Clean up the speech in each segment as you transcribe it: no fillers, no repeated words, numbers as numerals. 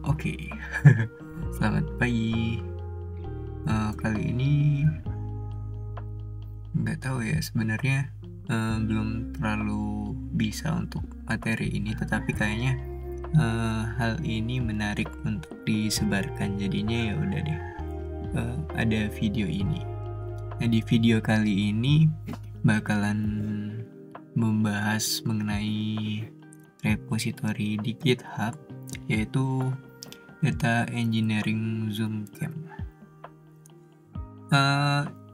Oke, selamat pagi. Kali ini nggak tahu ya sebenarnya, belum terlalu bisa untuk materi ini, tetapi kayaknya hal ini menarik untuk disebarkan. Jadinya ya udah deh, ada video ini. Nah, di video kali ini bakalan membahas mengenai repository di GitHub, yaitu Data Engineering Zoom Camp.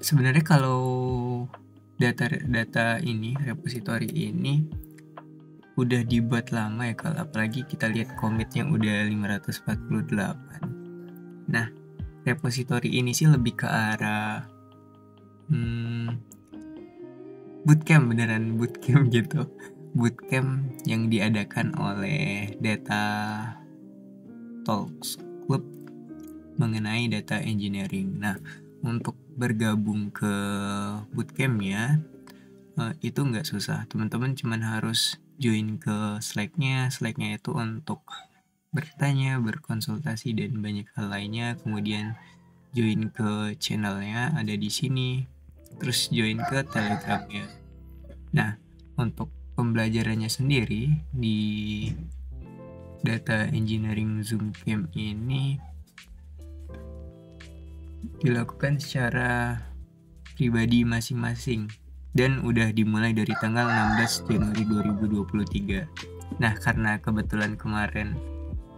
Sebenarnya kalau data ini, repository ini udah dibuat lama ya, kalau apalagi kita lihat commit-nya udah 548. Nah, repository ini sih lebih ke arah bootcamp, beneran bootcamp gitu. Bootcamp yang diadakan oleh Data Talks Club mengenai data engineering. Nah, untuk bergabung ke bootcamp ya, itu nggak susah. Teman-teman cuman harus join ke Slack-nya. Slack-nya itu untuk bertanya, berkonsultasi, dan banyak hal lainnya. Kemudian join ke channelnya, ada di sini. Terus join ke Telegram-nya. Nah, untuk pembelajarannya sendiri di Data Engineering Zoom Camp ini dilakukan secara pribadi masing-masing dan udah dimulai dari tanggal 16 Januari 2023. Nah, karena kebetulan kemarin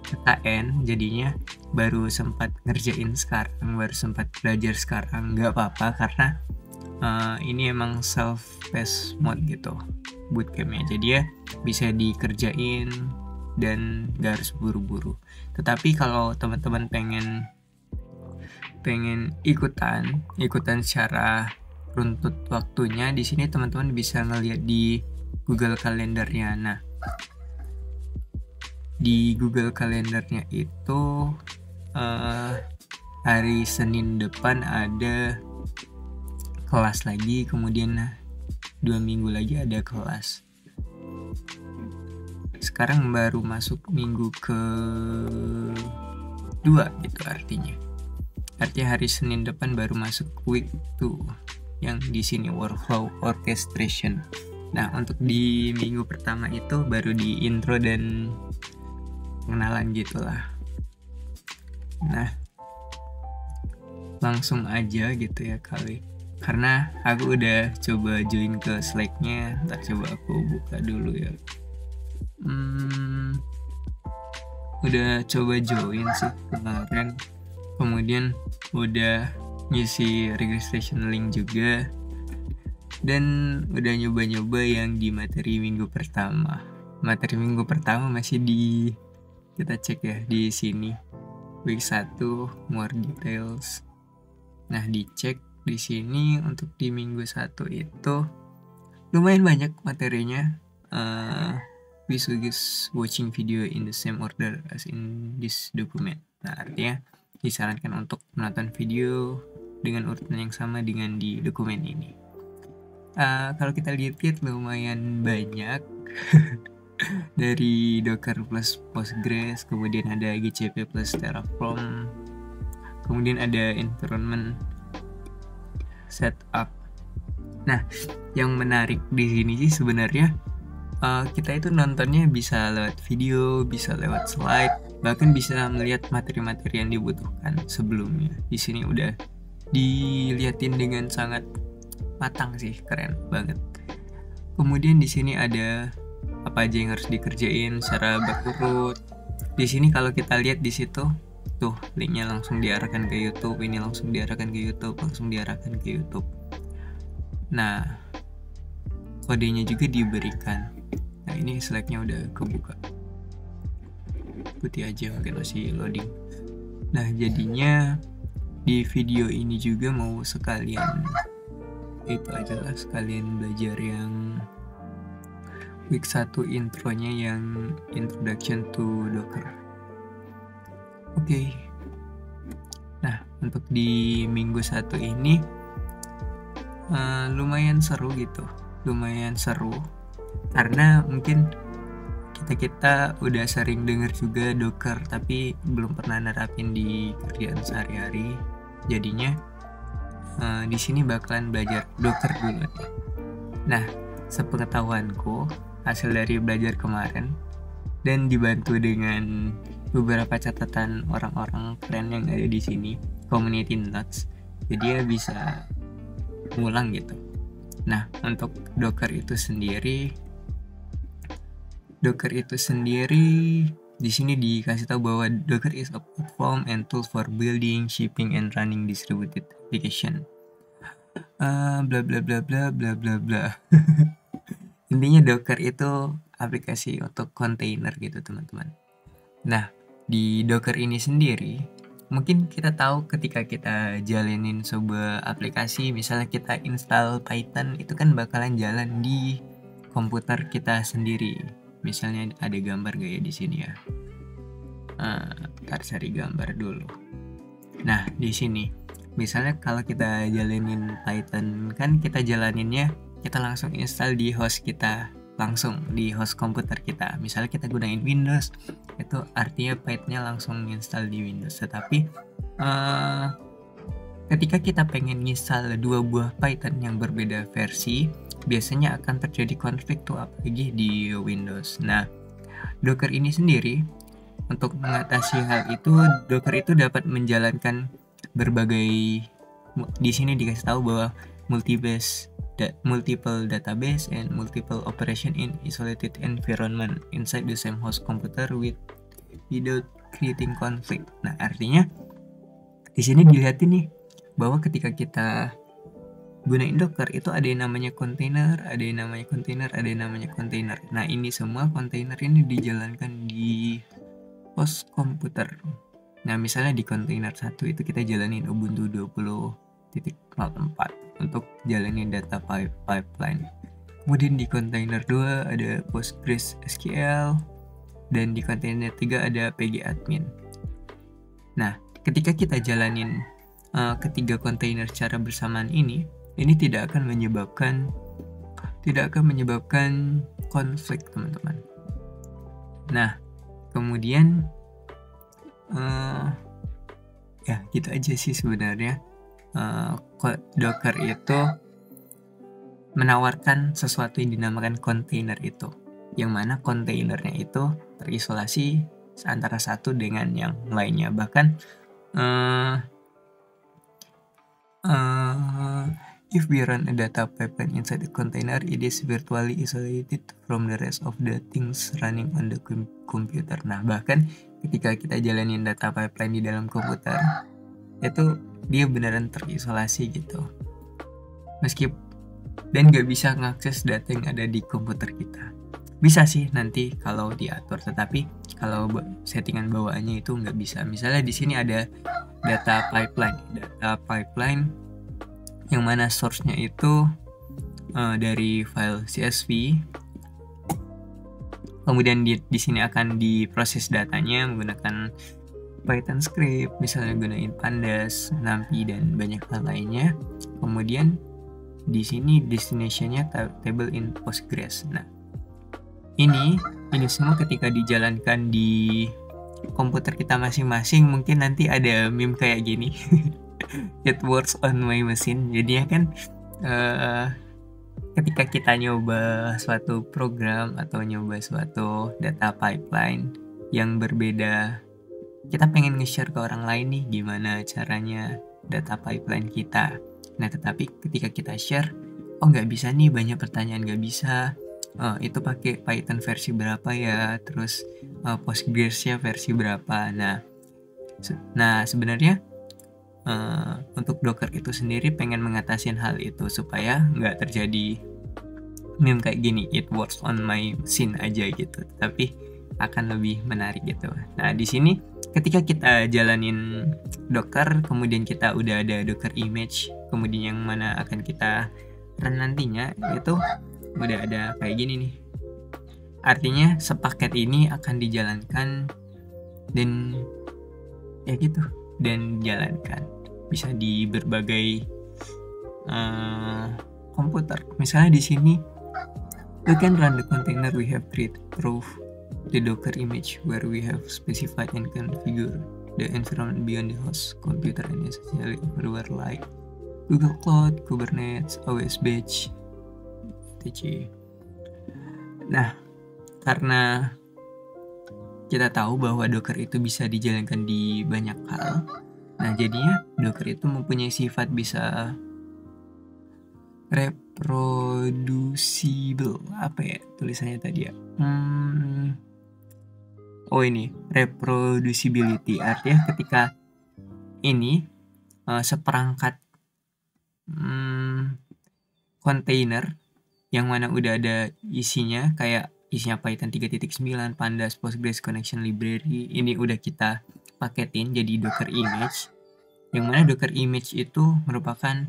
KKN, jadinya baru sempat ngerjain sekarang, baru sempat belajar sekarang. Nggak apa-apa karena ini emang self-paced mode gitu bootcampnya, jadi ya bisa dikerjain dan gak harus buru-buru. Tetapi kalau teman-teman pengen ikutan secara runtut waktunya, di sini teman-teman bisa ngeliat di Google Kalendernya. Nah, di Google Kalendernya itu hari Senin depan ada kelas lagi, kemudian 2 minggu lagi ada kelas. Sekarang baru masuk minggu ke 2 gitu artinya hari Senin depan baru masuk week 2 yang di sini workflow orchestration. Nah, untuk di minggu pertama itu baru di intro dan pengenalan gitulah. Nah, langsung aja gitu ya kali, karena aku udah coba join ke Slack-nya. Ntar coba aku buka dulu ya. Udah coba join sih kemarin, kemudian udah ngisi registration link juga, dan udah nyoba-nyoba yang di materi minggu pertama. Materi minggu pertama masih di, kita cek ya di sini, week 1 more details. Nah, dicek di sini untuk di minggu 1 itu lumayan banyak materinya. We suggest watching video in the same order as in this document. Nah, artinya disarankan untuk menonton video dengan urutan yang sama dengan di dokumen ini. Kalau kita lihat lumayan banyak dari Docker plus Postgres, kemudian ada GCP plus Terraform, kemudian ada environment setup. Nah, yang menarik di sini sih sebenarnya kita itu nontonnya bisa lewat video, bisa lewat slide, bahkan bisa melihat materi-materi yang dibutuhkan sebelumnya. Di sini udah dilihatin dengan sangat matang sih, keren banget. Kemudian di sini ada apa aja yang harus dikerjain secara berurut. Di sini kalau kita lihat di situ tuh linknya langsung diarahkan ke YouTube, ini langsung diarahkan ke YouTube, langsung diarahkan ke YouTube. Nah, kodenya juga diberikan. Nah, ini Slack-nya udah kebuka. Ikuti aja, mungkin masih loading. Nah, jadinya di video ini juga mau sekalian itu aja lah, sekalian belajar yang week 1 intronya, yang introduction to Docker. Oke. Nah, untuk di minggu 1 ini lumayan seru gitu. Lumayan seru karena mungkin kita udah sering dengar juga Docker, tapi belum pernah nerapin di kerjaan sehari-hari. Jadinya di sini bakalan belajar Docker dulu. Nah, sepengetahuanku, hasil dari belajar kemarin dan dibantu dengan beberapa catatan orang-orang keren yang ada di sini, community notes, jadi ya bisa ngulang gitu. Nah, untuk Docker itu sendiri di sini dikasih tahu bahwa Docker is a platform and tool for building, shipping, and running distributed application. Bla bla bla bla bla bla bla. Intinya Docker itu aplikasi untuk kontainer gitu, teman-teman. Nah, di Docker ini sendiri, mungkin kita tahu ketika kita jalanin sebuah aplikasi, misalnya kita install Python, itu kan bakalan jalan di komputer kita sendiri. Misalnya ada gambar gak ya di sini ya? Ntar cari gambar dulu. Nah, di sini, misalnya kalau kita jalanin Python, kan kita jalaninnya, kita langsung install di host kita, langsung di host komputer kita. Misalnya kita gunain Windows, itu artinya Python-nya langsung install di Windows. Tetapi ketika kita pengen install 2 buah Python yang berbeda versi, biasanya akan terjadi konflik tuh, apalagi di Windows. Nah, Docker ini sendiri untuk mengatasi hal itu, Docker itu dapat menjalankan berbagai, di sini dikasih tahu bahwa multiple database and multiple operation in isolated environment inside the same host computer without creating conflict. Nah, artinya di sini dilihatin nih bahwa ketika kita gunain Docker itu ada yang namanya kontainer, ada yang namanya kontainer. Nah, ini semua kontainer ini dijalankan di host komputer. Nah, misalnya di kontainer 1 itu kita jalanin Ubuntu 20.04 untuk jalanin data pipeline. Kemudian di kontainer 2 ada PostgreSQL, dan di kontainer 3 ada pgadmin. Nah, ketika kita jalanin ketiga kontainer secara bersamaan ini tidak akan menyebabkan konflik, teman-teman. Nah, kemudian ya gitu aja sih sebenarnya. Docker itu menawarkan sesuatu yang dinamakan kontainer itu, yang mana kontainernya itu terisolasi antara satu dengan yang lainnya. Bahkan if we run a data pipeline inside the container, it is virtually isolated from the rest of the things running on the computer. Nah, bahkan ketika kita jalanin data pipeline di dalam komputer, itu dia beneran terisolasi gitu. Dan gak bisa ngakses data yang ada di komputer kita. Bisa sih nanti kalau diatur, tetapi kalau settingan bawaannya itu nggak bisa. Misalnya di sini ada data pipeline yang mana source-nya itu dari file CSV. Kemudian di sini akan diproses datanya menggunakan Python script, misalnya gunain Pandas, NumPy, dan banyak hal lainnya. Kemudian di sini destination-nya table in Postgres. Nah, ini semua ketika dijalankan di komputer kita masing-masing, mungkin nanti ada meme kayak gini. It works on my machine. Jadinya kan ketika kita nyoba suatu program atau nyoba suatu data pipeline yang berbeda, kita pengen nge-share ke orang lain nih gimana caranya data pipeline kita. Nah, tetapi ketika kita share, nggak bisa nih, banyak pertanyaan nggak bisa. Itu pakai Python versi berapa ya, terus Postgres-nya versi berapa. Nah, sebenarnya untuk Docker itu sendiri pengen mengatasi hal itu supaya nggak terjadi meme kayak gini, it works on my machine aja gitu, tapi akan lebih menarik gitu. Nah, di sini ketika kita jalanin Docker, kemudian kita udah ada Docker image, kemudian yang mana akan kita run nantinya, itu udah ada kayak gini nih. Artinya sepaket ini akan dijalankan dan ya gitu, dan jalankan bisa di berbagai komputer. Misalnya di sini, we can run the container, we have three proof the Docker image where we have specified and configured the environment beyond the host computer and essentially everywhere like Google Cloud, Kubernetes, OS Batch, etc. Nah, karena kita tahu bahwa Docker itu bisa dijalankan di banyak hal, nah jadinya Docker itu mempunyai sifat bisa reproducible. Apa ya tulisannya tadi ya? Ini reproducibility, artinya ketika ini seperangkat kontainer yang mana udah ada isinya, kayak isinya Python 3.9, Pandas, Postgres Connection Library, ini udah kita paketin jadi Docker image, yang mana Docker image itu merupakan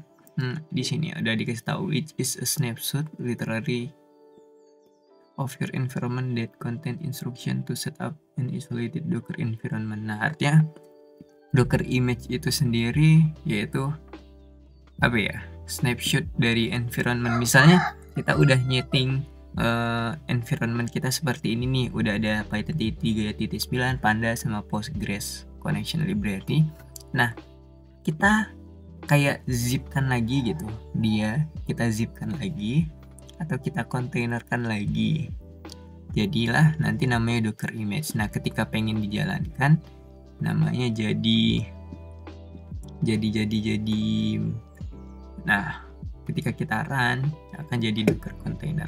di sini udah dikasih tahu, which is a snapshot literally of your environment that contain instruction to set up an isolated Docker environment. Nah, artinya Docker image itu sendiri yaitu apa ya, snapshot dari environment. Misalnya kita udah nyeting environment kita seperti ini nih, udah ada Python 3.9, Pandas sama Postgres Connection Library. Nah, kita kayak zipkan lagi gitu, kita zipkan lagi atau kita kontainerkan lagi, jadilah nanti namanya Docker image. Nah, ketika pengen dijalankan namanya jadi nah, ketika kita run akan jadi Docker container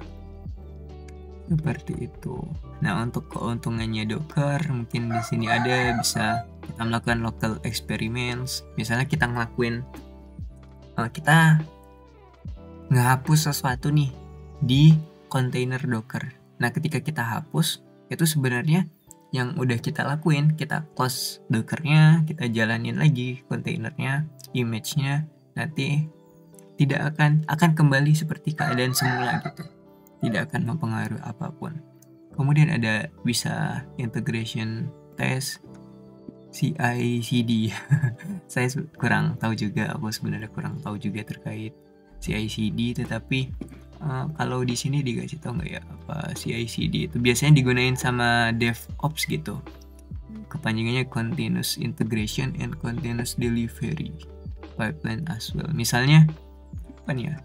seperti itu. Nah, untuk keuntungannya Docker mungkin di sini ada, bisa kita melakukan local experiments. Misalnya kita kita ngehapus sesuatu nih di kontainer Docker. Nah, ketika kita hapus, itu sebenarnya yang udah kita lakuin, kita close Dockernya, kita jalanin lagi kontainernya, image-nya, nanti tidak akan kembali seperti keadaan semula gitu, tidak akan mempengaruhi apapun. Kemudian ada bisa integration test, CI/CD. Saya kurang tahu juga, aku sebenarnya kurang tahu juga terkait CI/CD, tetapi kalau di sini dikasih tahu nggak ya apa CI/CD itu biasanya digunain sama DevOps gitu. Kepanjangannya Continuous Integration and Continuous Delivery Pipeline as well. Misalnya apa nih ya?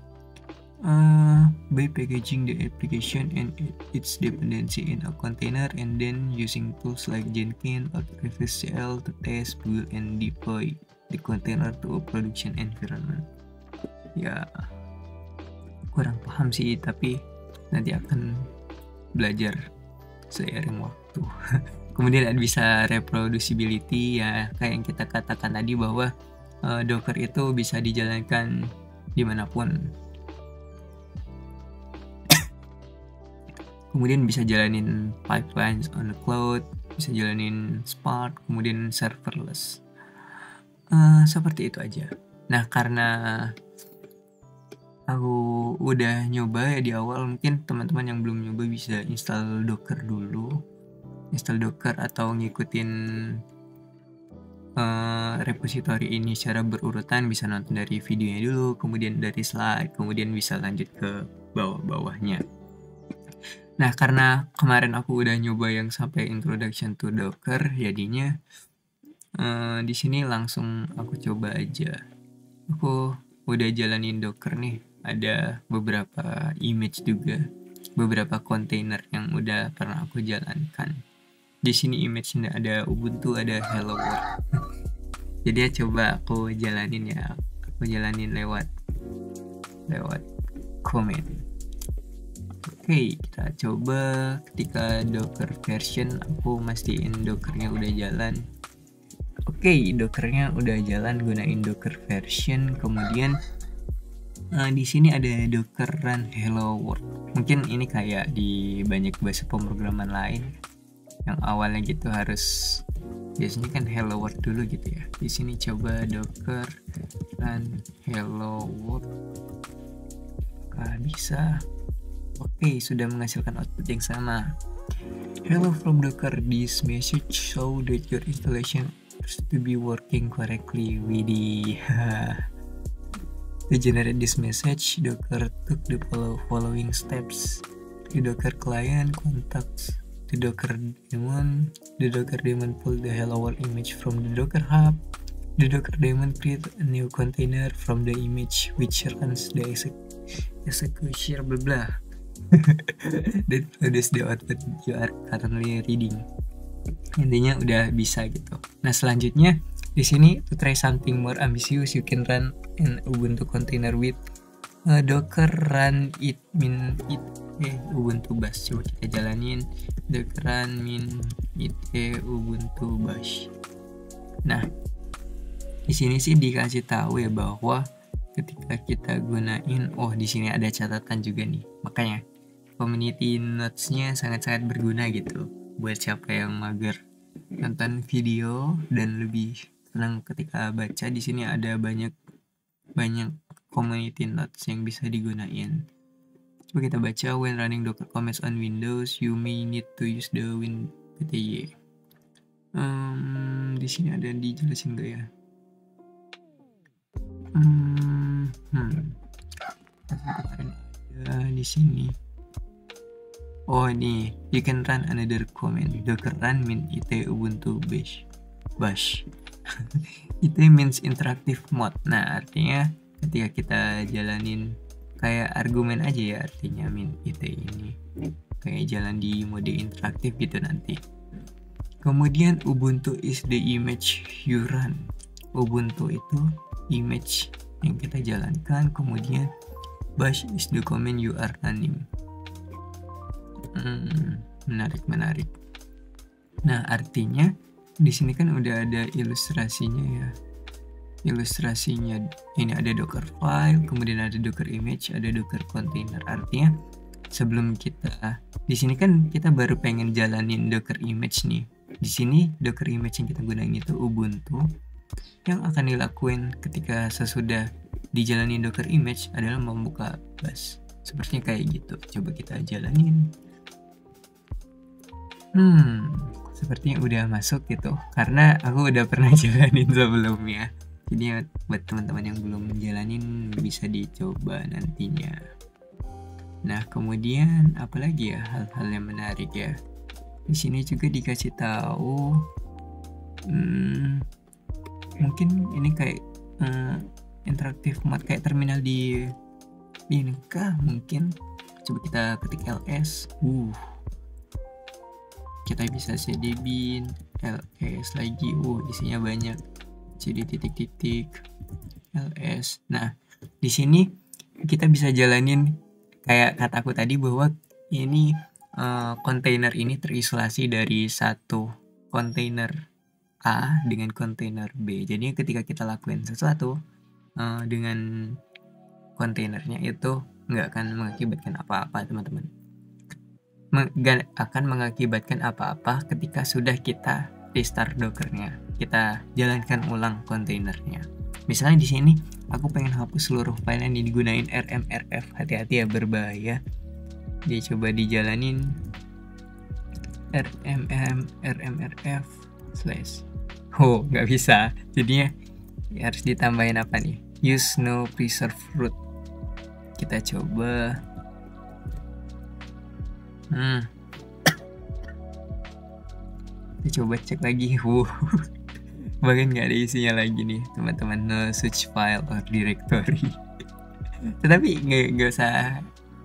By packaging the application and its dependency in a container and then using tools like Jenkins or RefSCL to test, build, and deploy the container to a production environment. Ya, kurang paham sih, tapi nanti akan belajar seiring waktu. Kemudian ada bisa reproducibility, ya kayak yang kita katakan tadi bahwa Docker itu bisa dijalankan dimanapun. Kemudian bisa jalanin pipelines on the cloud, bisa jalanin Spark, kemudian serverless. Seperti itu aja. Nah, karena aku udah nyoba ya di awal, mungkin teman-teman yang belum nyoba bisa install Docker dulu. Install Docker atau ngikutin repository ini secara berurutan, bisa nonton dari videonya dulu, kemudian dari slide, kemudian bisa lanjut ke bawah-bawahnya. Nah, karena kemarin aku udah nyoba yang sampai introduction to Docker, jadinya di sini langsung aku coba aja. Aku udah jalanin Docker nih, ada beberapa image juga, beberapa container yang udah pernah aku jalankan. Di sini image-nya ada Ubuntu, ada Hello World. Jadi ya coba aku jalanin lewat comment. Oke, kita coba ketika Docker version, aku mastiin Dockernya udah jalan. Oke, Dockernya udah jalan, gunain Docker version. Kemudian di sini ada Docker run Hello World. Mungkin ini kayak di banyak bahasa pemrograman lain, yang awalnya gitu harus biasanya kan Hello World dulu gitu ya. Di sini coba Docker run Hello World. Bisa. Oke, sudah menghasilkan output yang sama. Hello from Docker. This message show that your installation appears to be working correctly. Widih. To generate this message, Docker took the following steps. The Docker client contacts the Docker daemon pull the hello world image from the Docker hub. The Docker daemon create a new container from the image which runs the execution blah blah. That produce the output you are currently reading. Intinya udah bisa gitu. Nah selanjutnya di sini to try something more ambitious, you can run an Ubuntu container with Docker run it min it Ubuntu bash. Coba kita jalanin Docker run min it Ubuntu bash. Nah di sini sih dikasih tahu ya bahwa ketika kita gunain, di sini ada catatan juga nih. Makanya community notes-nya sangat-sangat berguna gitu buat siapa yang mager nonton video dan lebih senang ketika baca. Di sini ada banyak community notes yang bisa digunain. Coba kita baca, when running Docker commands on Windows, you may need to use the WinPTY. Di sini ada dijelasin gak ya? Ada di sini. Nih, you can run another command, Docker run min it Ubuntu bash. It means interactive mode. Nah, artinya ketika kita jalanin kayak argumen aja ya, artinya min it ini kayak jalan di mode interaktif gitu nanti. Kemudian Ubuntu is the image you run. Ubuntu itu image yang kita jalankan. Kemudian bash is the command you are running. Menarik. Nah, artinya di sini kan udah ada ilustrasinya ya. Ilustrasinya ini ada Docker file, kemudian ada Docker image, ada Docker container. Artinya sebelum kita di sini kan kita baru pengen jalanin Docker image nih. Di sini Docker image yang kita gunain itu Ubuntu. Yang akan dilakuin ketika sesudah dijalanin Docker image adalah membuka bash. Sepertinya kayak gitu. Coba kita jalanin. Sepertinya udah masuk gitu, karena aku udah pernah jalanin sebelumnya. Jadi buat teman-teman yang belum menjalanin bisa dicoba nantinya. Nah kemudian apalagi ya hal-hal yang menarik ya. Di sini juga dikasih tahu, mungkin ini kayak interaktif mode kayak terminal di ini kah mungkin. Coba kita ketik ls. Kita bisa cd-bin ls lagi. Isinya banyak. cd titik ls. Nah, di sini kita bisa jalanin kayak kataku tadi bahwa ini kontainer ini terisolasi dari satu kontainer A dengan kontainer B. Jadi ketika kita lakuin sesuatu dengan kontainernya itu nggak akan mengakibatkan apa-apa, teman-teman. Nggak akan mengakibatkan apa-apa ketika sudah kita restart Dockernya, kita jalankan ulang kontainernya. Misalnya di sini aku pengen hapus seluruh file yang digunain rmrf, hati-hati ya, berbahaya. Dia coba dijalanin rmrf / nggak bisa, jadinya harus ditambahin apa nih, use no preserve root. Kita coba. Kita coba cek lagi. Bahkan nggak ada isinya lagi nih teman-teman, no such file or directory. Tetapi nggak usah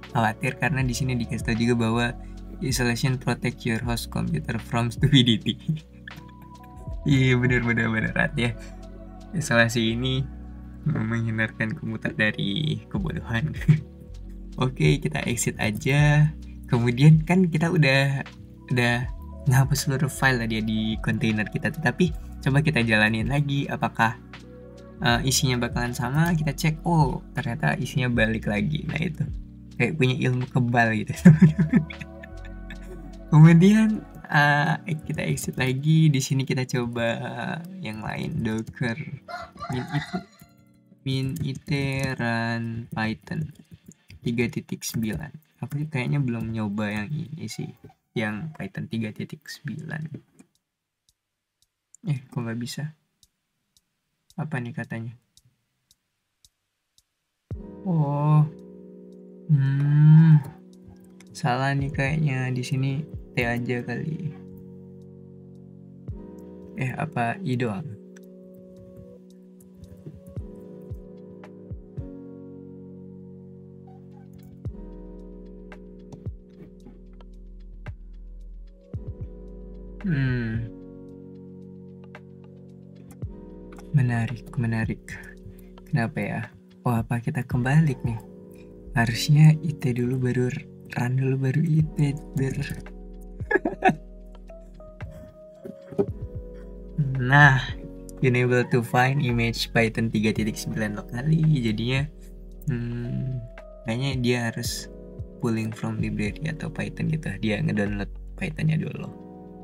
khawatir, karena di sini dikasih tahu juga bahwa isolation protect your host computer from stupidity. Iya bener ya. Isolasi ini menghindarkan komputer dari kebodohan. Oke, kita exit aja. Kemudian kan kita udah ngapus seluruh file tadi di kontainer kita, tetapi coba kita jalanin lagi apakah isinya bakalan sama. Kita cek, ternyata isinya balik lagi. Nah itu kayak punya ilmu kebal gitu. Kemudian kita exit lagi. Di sini kita coba yang lain, Docker min it run Python 3.9. Aku kayaknya belum nyoba yang ini sih, yang Python 3.9. Kok nggak bisa? Apa nih katanya? Salah nih kayaknya. Di sini aja kali. Apa I doang? Menarik. Kenapa ya? Oh, apa kita kembali nih? Harusnya IT dulu baru run dulu baru IT Nah, enable to find image Python 3.9 locally. Jadinya kayaknya dia harus pulling from library atau Python gitu. Dia ngedownload Pythonnya dulu.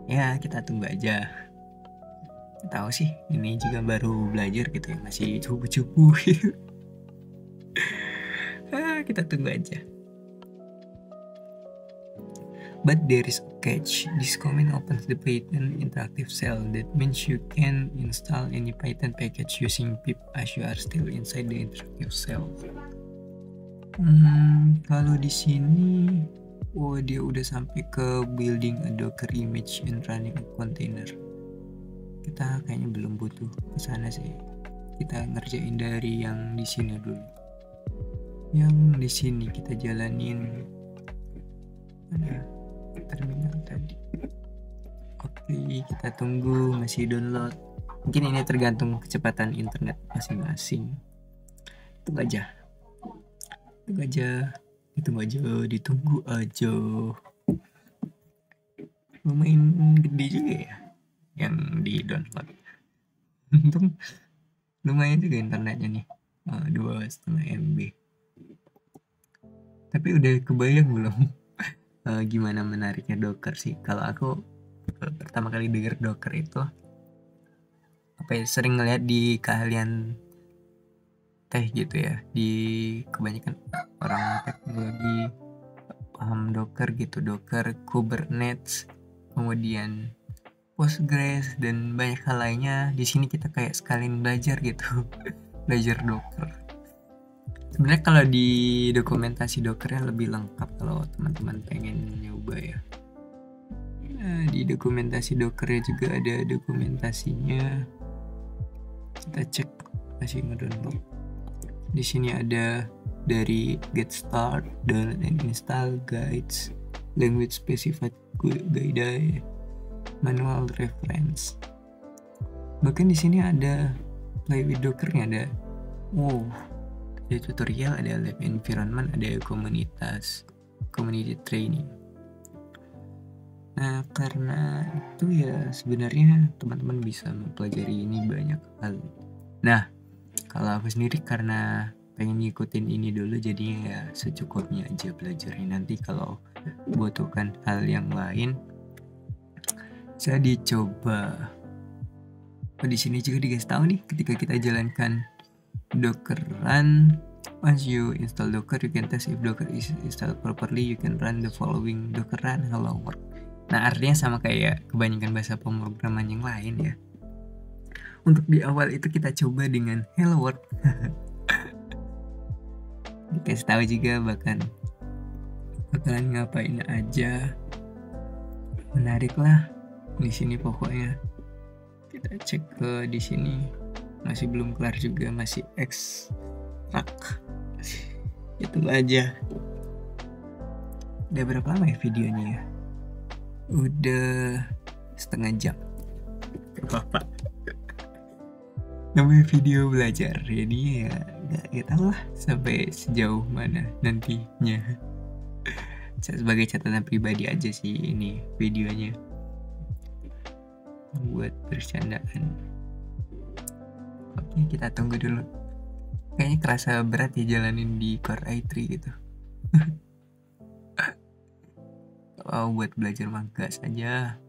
Ya, kita tunggu aja. Tahu sih, ini juga baru belajar gitu ya, masih cupu-cupu gitu. Kita tunggu aja. But there is a catch. This command opens the Python interactive shell. That means you can install any Python package using pip as you are still inside the interactive shell. Kalau di sini, dia udah sampai ke building a Docker image and running a container. Kita kayaknya belum butuh ke sana sih. Kita ngerjain dari yang di sini dulu. Yang di sini kita jalanin terminal tadi. Oke, kita tunggu masih download. Mungkin ini tergantung kecepatan internet masing-masing. Ditunggu aja. Lumayan gede juga ya yang di download. Untung lumayan juga internetnya nih, 2,5 MB. Tapi udah kebayang belum gimana menariknya Docker sih? Kalau aku pertama kali denger Docker itu sering ngeliat di keahlian teh gitu ya, di kebanyakan orang teknologi paham Docker gitu, Docker, Kubernetes, kemudian Postgres dan banyak hal lainnya. Di sini kita kayak sekalian belajar gitu, belajar Docker. Sebenarnya kalau di dokumentasi Dockernya lebih lengkap kalau teman-teman pengen nyoba ya. Nah, di dokumentasi Dockernya juga ada dokumentasinya. Kita cek masih ngedownload. Di sini ada dari get start, download and install guides, language specified guide, manual reference. Bahkan di sini ada play with Dockernya, ada tutorial, ada lab environment, ada community training. Nah, karena itu ya sebenarnya teman-teman bisa mempelajari ini banyak hal. Nah, kalau aku sendiri karena pengen ngikutin ini dulu, jadinya ya secukupnya aja belajarnya. Nanti kalau butuhkan hal yang lain bisa dicoba. Di sini juga dikasih tahu nih, ketika kita jalankan Docker run, once you install Docker, you can test if Docker is installed properly. You can run the following Docker run hello world. Nah, artinya sama kayak kebanyakan bahasa pemrograman yang lain ya. Untuk di awal itu kita coba dengan hello world. Dikasih tahu juga bakalan ngapain aja. Menarik lah di sini pokoknya. Kita cek ke di sini. Masih belum kelar juga, masih ekstrak. Itu aja. Udah berapa lama ya videonya ya? Udah setengah jam. Gak apa-apa. Namanya video belajar, jadi ya gak tahu lah sampai sejauh mana nantinya. Sebagai catatan pribadi aja sih ini videonya, buat bercandaan. Oke, kita tunggu dulu. Kayaknya kerasa berat ya jalanin di Core i3 gitu. Buat belajar mangga saja.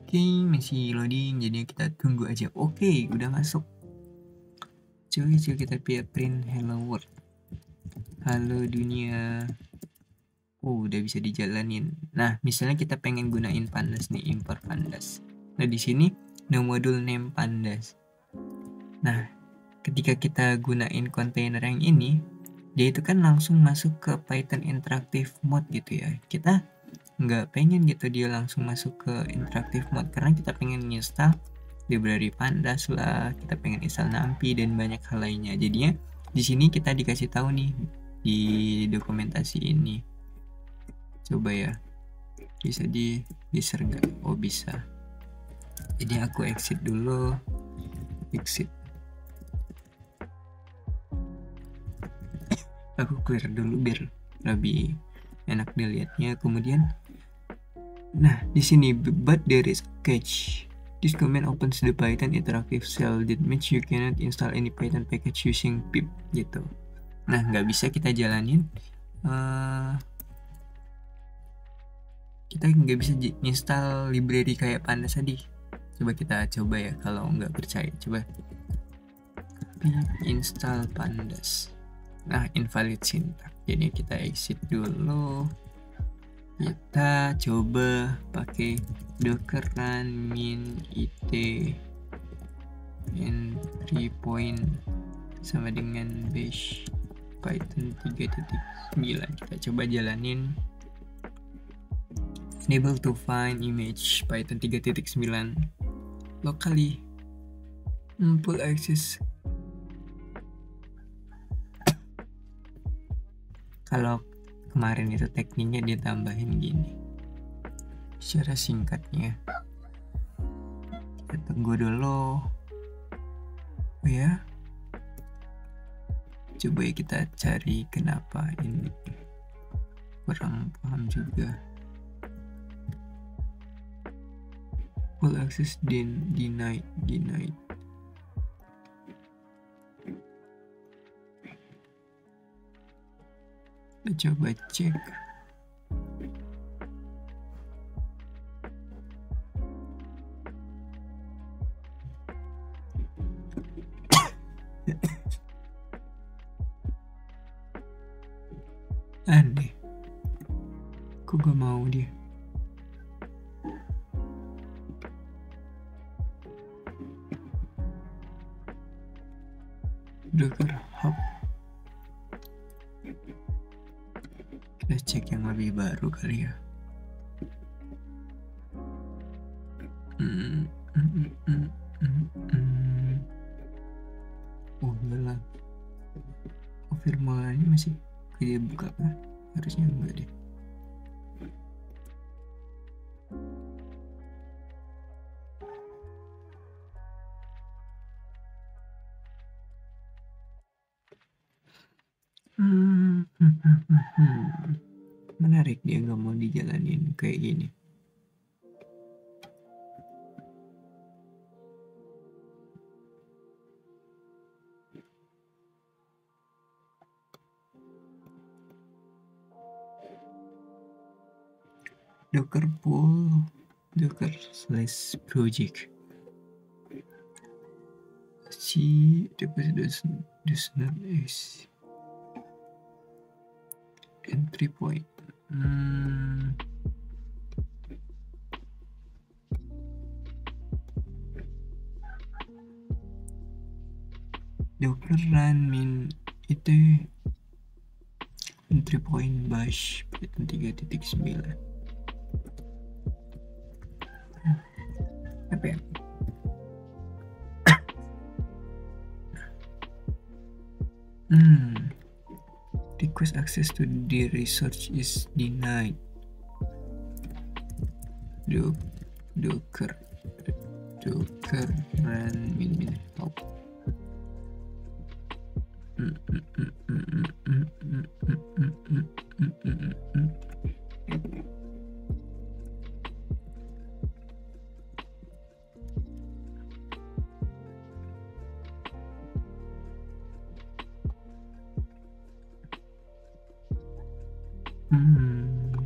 Oke, masih loading, jadi kita tunggu aja. Oke, udah masuk. Cuy kita print hello world. Halo dunia. Udah bisa dijalanin. Nah, misalnya kita pengen gunain pandas nih, import pandas. Nah, di sini no module name pandas. Nah, ketika kita gunain kontainer yang ini, dia itu kan langsung masuk ke Python Interactive Mode gitu ya. Kita nggak pengen gitu dia langsung masuk ke Interactive Mode, karena kita pengen install library Pandas lah, kita pengen install NumPy dan banyak hal lainnya. Jadinya di sini kita dikasih tahu nih di dokumentasi ini. Coba ya, bisa di share nggak? Oh bisa. Jadi aku exit dulu, exit. Aku clear dulu biar lebih enak dilihatnya. Kemudian, nah di sini but there is catch. This command opens the Python interactive shell that means you cannot install any Python package using pip gitu. Nah nggak bisa kita jalanin. Kita nggak bisa install library kayak Pandas tadi. Coba kita coba ya, kalau nggak percaya coba install Pandas. Nah invalid syntax, jadi kita exit dulu. Kita coba pakai docker run min it entry point sama dengan bash python 3.9. Kita coba jalanin. Enable to find image python 3.9 locally full access. Kalau kemarin itu tekniknya dia tambahin gini secara singkatnya. Kita tunggu dulu. Oh ya, coba ya kita cari kenapa ini, kurang paham juga. Full access denied. Kita coba cek. Aneh, kok gak mau dia. Docker Hub. Kita cek yang lebih baru kali ya. Oh iyalah, oh firmware-nya masih kayak buka kan? Harusnya enggak deh. Menarik, dia nggak mau dijalanin kayak gini. Docker pull docker/project si does not is entry point. Docker run min itu entry point bash Python 3.9. Apa ya? Request access to the resource is denied. Docker run min help.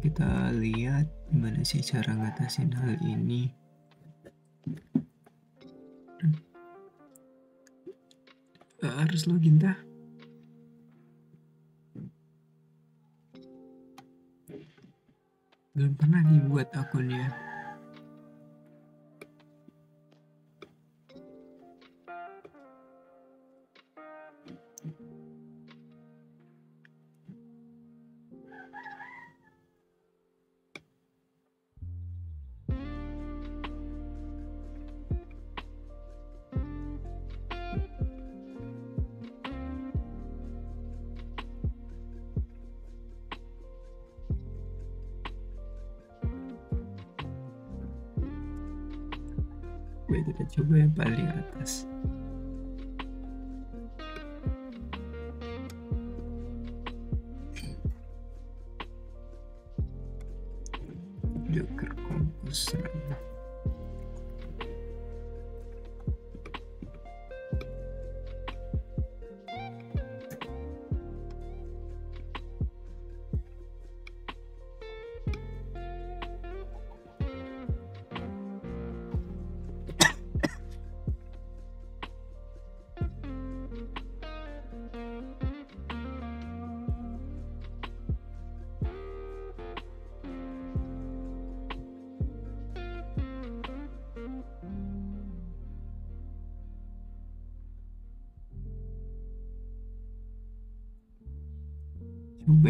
Kita lihat gimana sih cara ngatasin hal ini. Harus login dah. Belum pernah dibuat akunnya. kita coba yang paling atas. Docker Compose Run.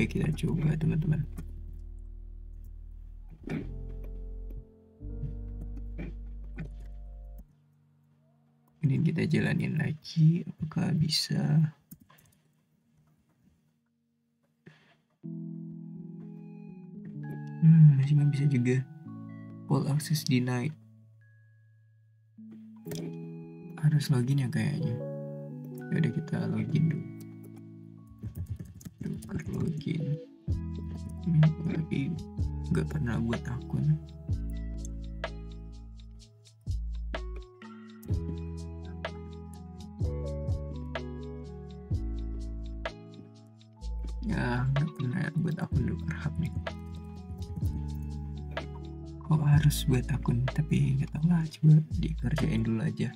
Kita coba teman-teman. Ini kita jalanin lagi, apakah bisa? Masih nggak bisa juga. All access denied. Harus login ya kayaknya. Udah kita login dulu. Docker login. Tapi nggak pernah buat akun. Ya nggak pernah buat akun Docker Hub nih. Kok harus buat akun, tapi nggak tahu lah, coba dikerjain dulu aja.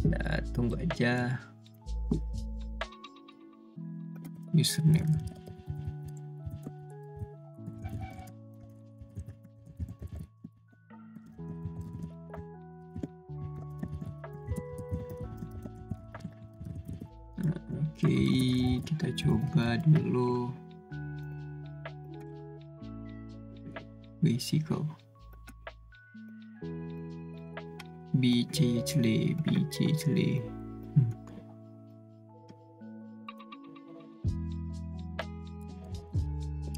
Nah, tunggu aja. Username. Oke, kita coba dulu basical bchle.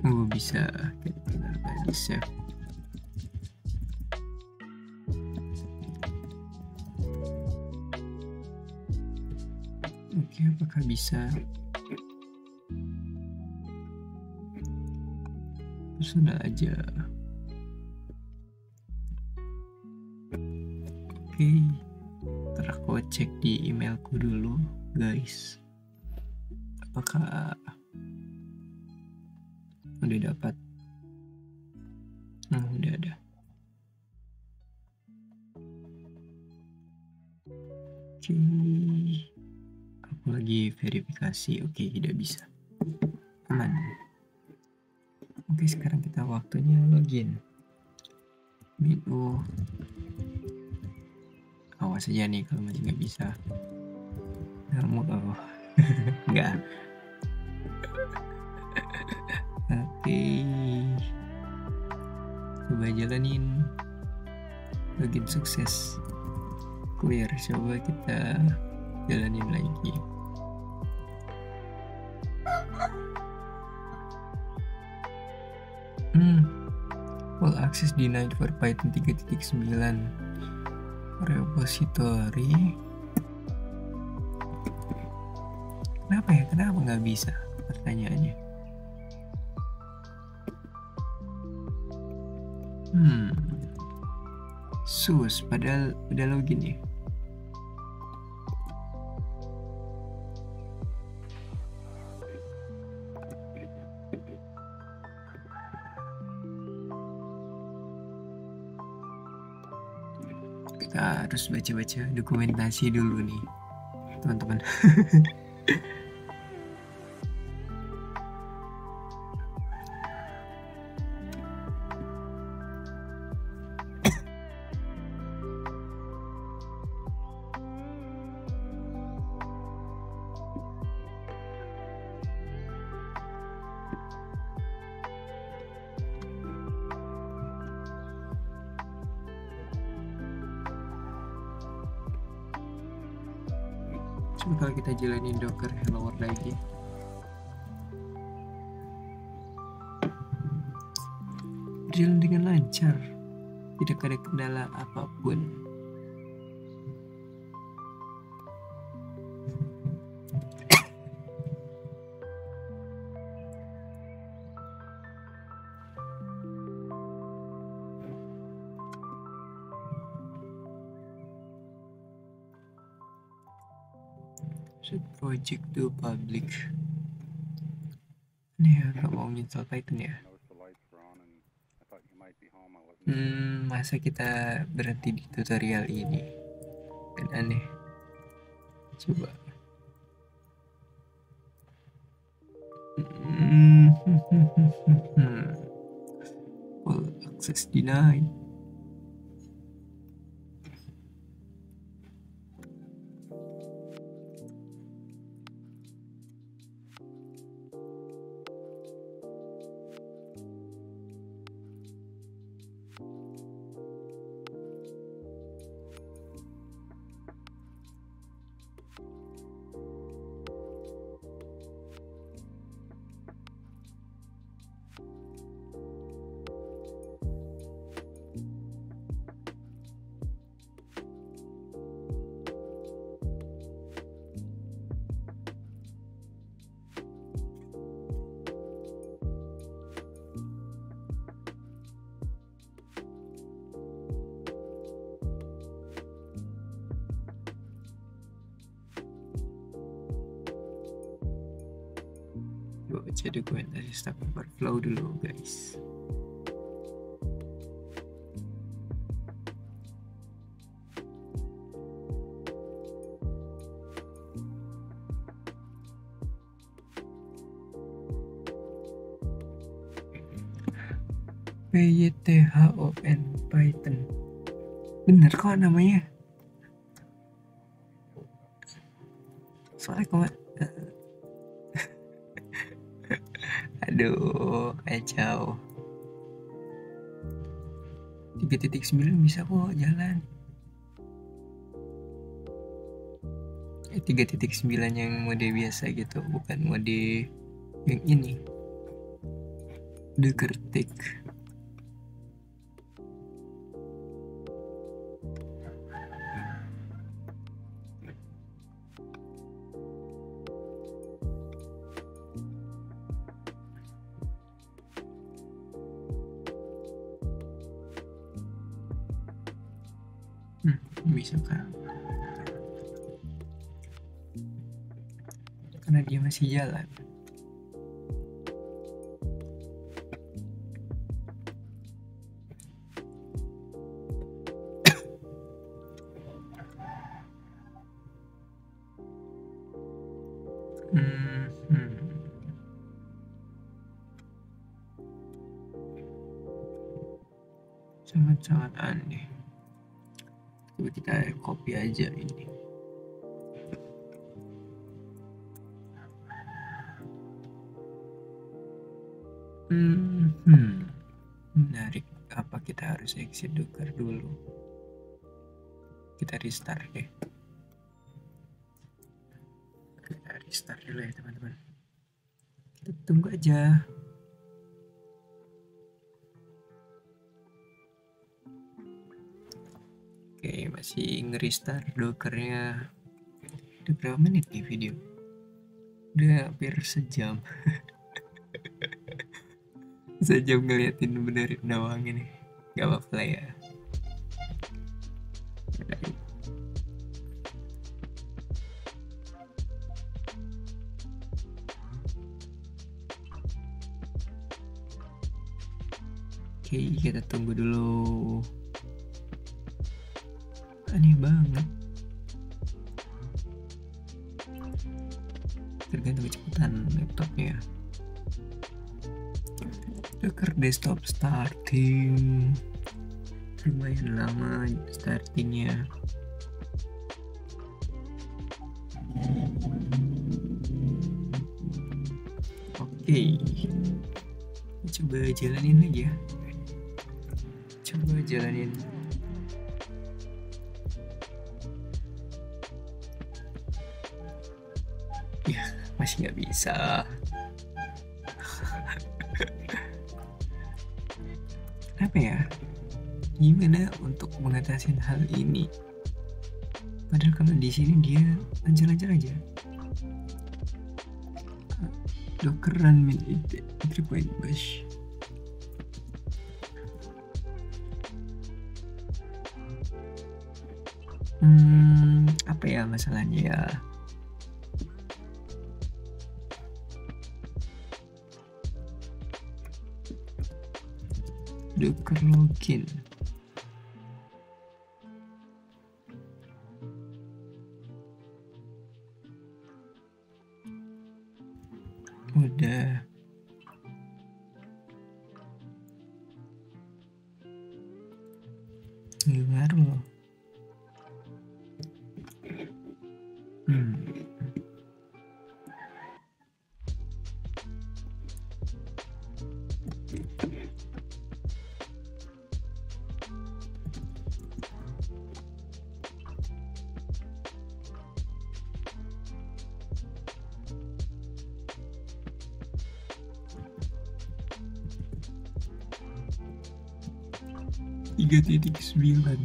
Oh bisa, kita bisa. Oke, apakah bisa? Sudah aja. Oke, ntar aku cek di emailku dulu, guys. Apakah udah dapat? Udah ada. Oke, aku lagi verifikasi. Oke, tidak bisa. Aman. Oke, sekarang kita waktunya login. Menu. Awas aja nih kalau masih nggak bisa. Kamu nggak. Oke, coba jalanin. Login sukses, clear. Coba kita jalanin lagi. All access denied for Python 3.9 repository. Kenapa ya? Kenapa nggak bisa? Pertanyaannya. Sus, padahal udah login ya. Kita harus baca-baca dokumentasi dulu nih, teman-teman. Coba kalau kita jalanin Docker Hello World lagi. Berjalan dengan lancar. tidak ada kendala apapun. Should project to public. Ini ya, nggak mau install Python ya. Masa kita berhenti di tutorial ini? Kan aneh. Coba. Full access denied. Coba baca dokumentasi Stack Overflow dulu guys. PYTHON Python. Bener kok namanya. Soalnya kok aduh, kacau. 3.9 bisa kok jalan. 3.9 yang mode biasa gitu, bukan mode yang ini. Dekertik. Bisa kan? Karena dia masih jalan. Sangat-sangat aneh. Coba kita copy aja ini. Menarik. Apa kita harus exit Docker dulu? Kita restart deh. Kita restart dulu ya teman-teman. Kita tunggu aja. Oke, masih nge-restart Dockernya. Udah berapa menit nih video? Udah hampir sejam. Sejam ngeliatin benerin doang ini. Gak apa-apa lah ya. Oke, kita tunggu dulu. Aneh banget. Tergantung kecepatan laptopnya. Docker desktop starting. Lumayan lama startingnya. Oke. Coba jalanin aja. Coba jalanin. Ya, masih nggak bisa. Apa ya? gimana untuk mengatasi hal ini? Padahal kalau di sini dia lancar-lancar aja. Docker run min 3 bash. Apa ya masalahnya ya? Docker login. Udah. Nggak ngaruh loh. Tiga titik 9.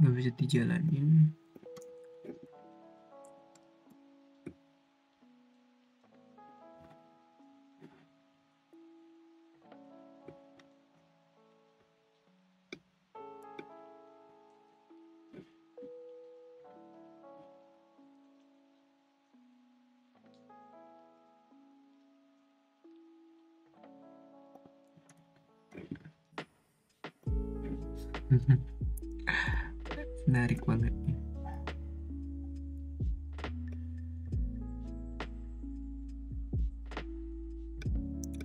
Nggak bisa dijalanin. Menarik banget nih.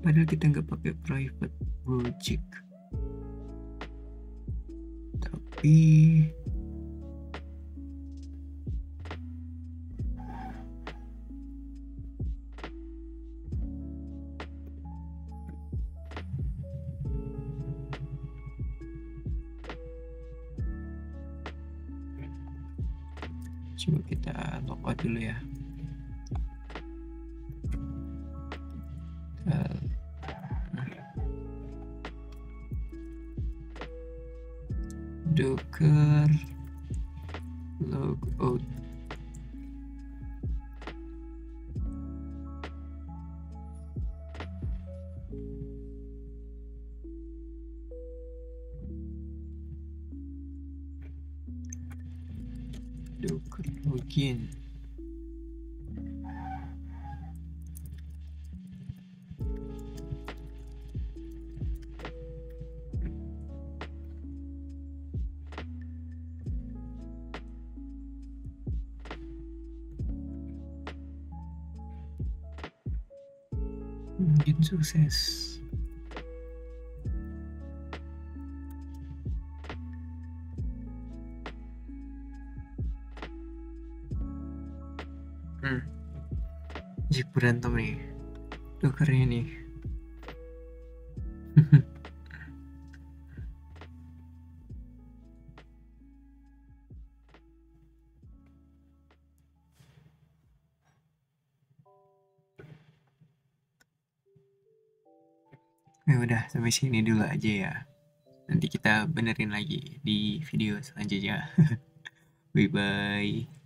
Padahal kita nggak pakai private logic, tapi coba kita logout dulu ya. Docker logout. Docker login. Mungkin sukses. Jik berantem nih Dockernya nih. Ya udah sampai sini dulu aja ya. Nanti kita benerin lagi di video selanjutnya. Bye bye.